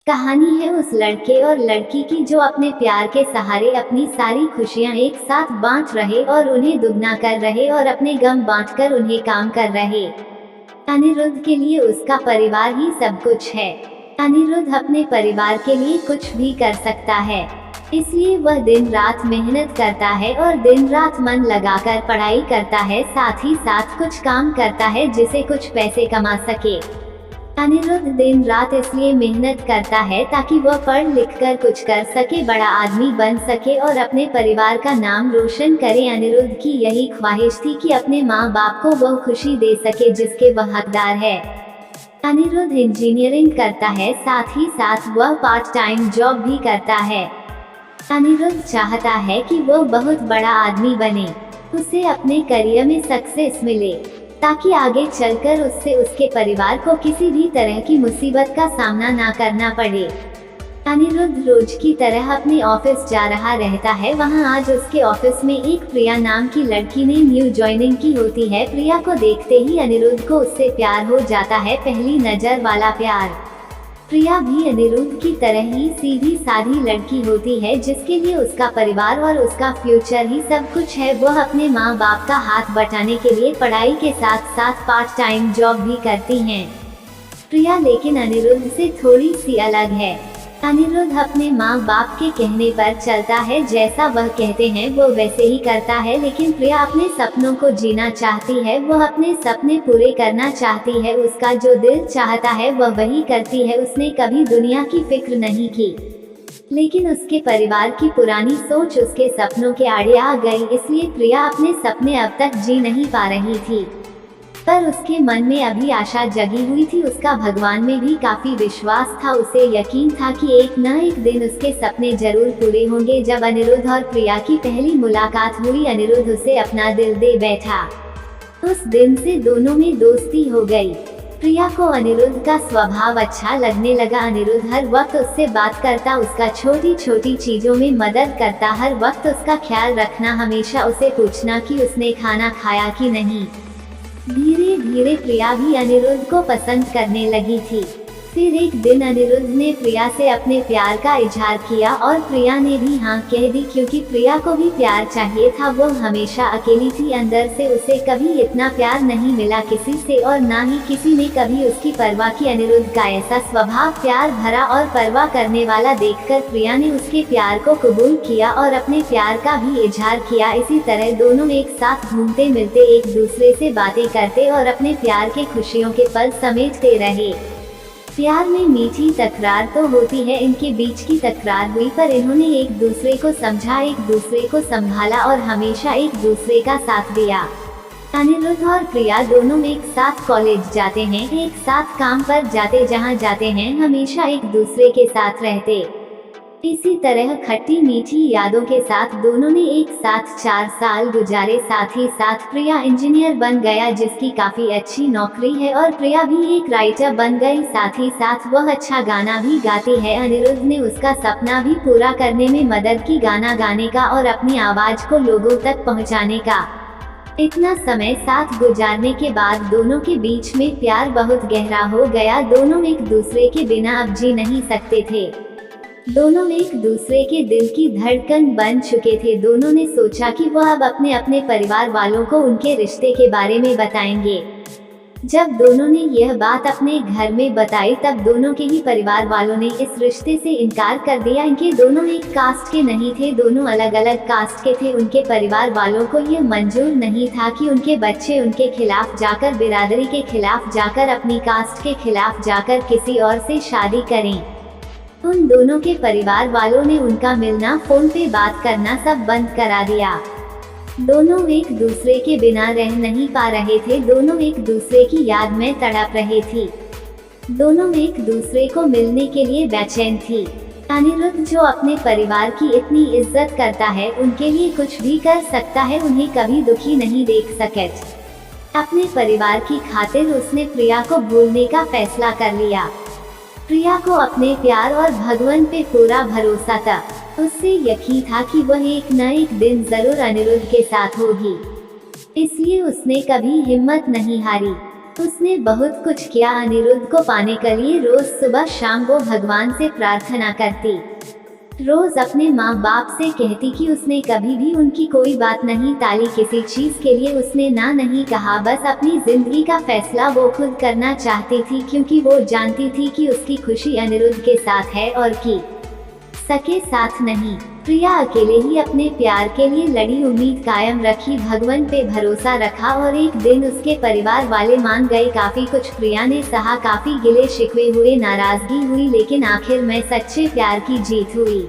कहानी है उस लड़के और लड़की की जो अपने प्यार के सहारे अपनी सारी खुशियां एक साथ बांट रहे और उन्हें दुगना कर रहे और अपने गम बांटकर उन्हें काम कर रहे। अनिरुद्ध के लिए उसका परिवार ही सब कुछ है। अनिरुद्ध अपने परिवार के लिए कुछ भी कर सकता है, इसलिए वह दिन रात मेहनत करता है और दिन रात मन लगाकर पढ़ाई करता है, साथ ही साथ कुछ काम करता है जिसे कुछ पैसे कमा सके। अनिरुद्ध दिन रात इसलिए मेहनत करता है ताकि वह पढ़ लिख कर कुछ कर सके, बड़ा आदमी बन सके और अपने परिवार का नाम रोशन करे। अनिरुद्ध की यही ख्वाहिश थी कि अपने माँ बाप को वह खुशी दे सके जिसके वह हकदार है। अनिरुद्ध इंजीनियरिंग करता है, साथ ही साथ वह पार्ट टाइम जॉब भी करता है। अनिरुद्ध चाहता है कि वह बहुत बड़ा आदमी बने, उसे अपने करियर में सक्सेस मिले, ताकि आगे चलकर उससे उसके परिवार को किसी भी तरह की मुसीबत का सामना ना करना पड़े। अनिरुद्ध रोज की तरह अपने ऑफिस जा रहा रहता है। वहां आज उसके ऑफिस में एक प्रिया नाम की लड़की ने न्यू ज्वाइनिंग की होती है। प्रिया को देखते ही अनिरुद्ध को उससे प्यार हो जाता है, पहली नजर वाला प्यार। प्रिया भी अनिरुद्ध की तरह ही सीधी साधी लड़की होती है, जिसके लिए उसका परिवार और उसका फ्यूचर ही सब कुछ है। वह अपने माँ बाप का हाथ बटाने के लिए पढ़ाई के साथ साथ पार्ट टाइम जॉब भी करती हैं। प्रिया लेकिन अनिरुद्ध से थोड़ी सी अलग है। अनिरुद्ध अपने माँ बाप के कहने पर चलता है, जैसा वह कहते हैं वो वैसे ही करता है, लेकिन प्रिया अपने सपनों को जीना चाहती है। वह अपने सपने पूरे करना चाहती है, उसका जो दिल चाहता है वह वही करती है। उसने कभी दुनिया की फिक्र नहीं की, लेकिन उसके परिवार की पुरानी सोच उसके सपनों के आड़े आ गई, इसलिए प्रिया अपने सपने अब तक जी नहीं पा रही थी। पर उसके मन में अभी आशा जगी हुई थी, उसका भगवान में भी काफी विश्वास था। उसे यकीन था कि एक न एक दिन उसके सपने जरूर पूरे होंगे। जब अनिरुद्ध और प्रिया की पहली मुलाकात हुई, अनिरुद्ध उसे अपना दिल दे बैठा। उस दिन से दोनों में दोस्ती हो गई। प्रिया को अनिरुद्ध का स्वभाव अच्छा लगने लगा। अनिरुद्ध हर वक्त उससे बात करता, उसका छोटी छोटी चीजों में मदद करता, हर वक्त उसका ख्याल रखना, हमेशा उसे पूछना कि उसने खाना खाया कि नहीं। धीरे धीरे प्रिया भी अनिरुद्ध को पसंद करने लगी थी। फिर एक दिन अनिरुद्ध ने प्रिया से अपने प्यार का इजहार किया और प्रिया ने भी हाँ कह दी, क्योंकि प्रिया को भी प्यार चाहिए था। वो हमेशा अकेली थी, अंदर से उसे कभी इतना प्यार नहीं मिला किसी से, और ना ही किसी ने कभी उसकी परवाह की। अनिरुद्ध का ऐसा स्वभाव प्यार भरा और परवाह करने वाला देखकर प्रिया ने उसके प्यार को कबूल किया और अपने प्यार का भी इजहार किया। इसी तरह दोनों एक साथ घूमते मिलते, एक दूसरे से बातें करते और अपने प्यार के खुशियों के पल समेटते रहे। प्यार में मीठी तकरार तो होती है, इनके बीच की तकरार हुई, पर इन्होंने एक दूसरे को समझा, एक दूसरे को संभाला और हमेशा एक दूसरे का साथ दिया। अनिरुद्ध और प्रिया दोनों एक साथ कॉलेज जाते हैं, एक साथ काम पर जाते, जहां जाते हैं हमेशा एक दूसरे के साथ रहते। इसी तरह खट्टी मीठी यादों के साथ दोनों ने एक साथ 4 साल गुजारे। साथ ही साथ प्रिया इंजीनियर बन गया, जिसकी काफी अच्छी नौकरी है, और प्रिया भी एक राइटर बन गई। साथ ही साथ वह अच्छा गाना भी गाती है। अनिरुद्ध ने उसका सपना भी पूरा करने में मदद की, गाना गाने का और अपनी आवाज को लोगों तक पहुंचाने का। इतना समय साथ गुजारने के बाद दोनों के बीच में प्यार बहुत गहरा हो गया। दोनों एक दूसरे के बिना अब जी नहीं सकते थे। दोनों एक दूसरे के दिल की धड़कन बन चुके थे। दोनों ने सोचा कि वह अब अपने अपने परिवार वालों को उनके रिश्ते के बारे में बताएंगे। जब दोनों ने यह बात अपने घर में बताई, तब दोनों के ही परिवार वालों ने इस रिश्ते से इनकार कर दिया। इनके दोनों एक कास्ट के नहीं थे, दोनों अलग अलग कास्ट के थे। उनके परिवार वालों को यह मंजूर नहीं था कि उनके बच्चे उनके खिलाफ जाकर, बिरादरी के खिलाफ जाकर, अपनी कास्ट के खिलाफ जाकर किसी और से शादी करें। उन दोनों के परिवार वालों ने उनका मिलना, फोन पे बात करना सब बंद करा दिया। दोनों एक दूसरे के बिना रह नहीं पा रहे थे। दोनों एक दूसरे की याद में तड़प रहे थी। दोनों एक दूसरे को मिलने के लिए बेचैन थी। अनिरुद्ध जो अपने परिवार की इतनी इज्जत करता है, उनके लिए कुछ भी कर सकता है, उन्हें कभी दुखी नहीं देख सके। अपने परिवार की खातिर उसने प्रिया को भूलने का फैसला कर लिया। प्रिया को अपने प्यार और भगवान पे पूरा भरोसा था। उससे यकीन था कि वह एक न एक दिन जरूर अनिरुद्ध के साथ होगी, इसलिए उसने कभी हिम्मत नहीं हारी। उसने बहुत कुछ किया। अनिरुद्ध को पाने के लिए रोज सुबह शाम वो भगवान से प्रार्थना करती। रोज अपने माँ बाप से कहती कि उसने कभी भी उनकी कोई बात नहीं टाली, किसी चीज के लिए उसने ना नहीं कहा। बस अपनी जिंदगी का फैसला वो खुद करना चाहती थी, क्योंकि वो जानती थी कि उसकी खुशी अनिरुद्ध के साथ है और कि सके साथ नहीं। प्रिया अकेले ही अपने प्यार के लिए लड़ी, उम्मीद कायम रखी, भगवान पे भरोसा रखा और एक दिन उसके परिवार वाले मान गए। काफी कुछ प्रिया ने सहा, काफी गिले शिकवे हुए, नाराजगी हुई, लेकिन आखिर में सच्चे प्यार की जीत हुई।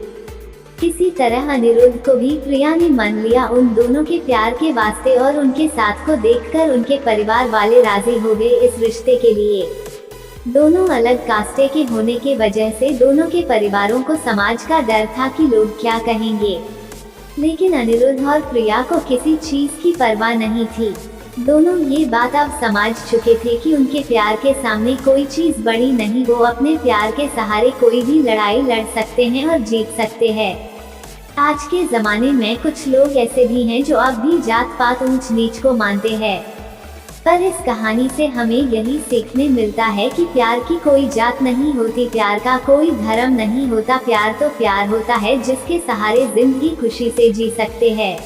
किसी तरह अनिरुद्ध को भी प्रिया ने मान लिया। उन दोनों के प्यार के वास्ते और उनके साथ को देखकर उनके परिवार वाले राजी हो गए इस रिश्ते के लिए। दोनों अलग कास्टे के होने के वजह से दोनों के परिवारों को समाज का डर था कि लोग क्या कहेंगे, लेकिन अनिरुद्ध और प्रिया को किसी चीज की परवाह नहीं थी। दोनों ये बात अब समझ चुके थे कि उनके प्यार के सामने कोई चीज बड़ी नहीं। वो अपने प्यार के सहारे कोई भी लड़ाई लड़ सकते हैं और जीत सकते हैं। आज के जमाने में कुछ लोग ऐसे भी हैं जो अब भी जात पात ऊंच नीच को मानते हैं, पर इस कहानी से हमें यही सीखने मिलता है कि प्यार की कोई जात नहीं होती, प्यार का कोई धर्म नहीं होता। प्यार तो प्यार होता है जिसके सहारे जिंदगी खुशी से जी सकते हैं।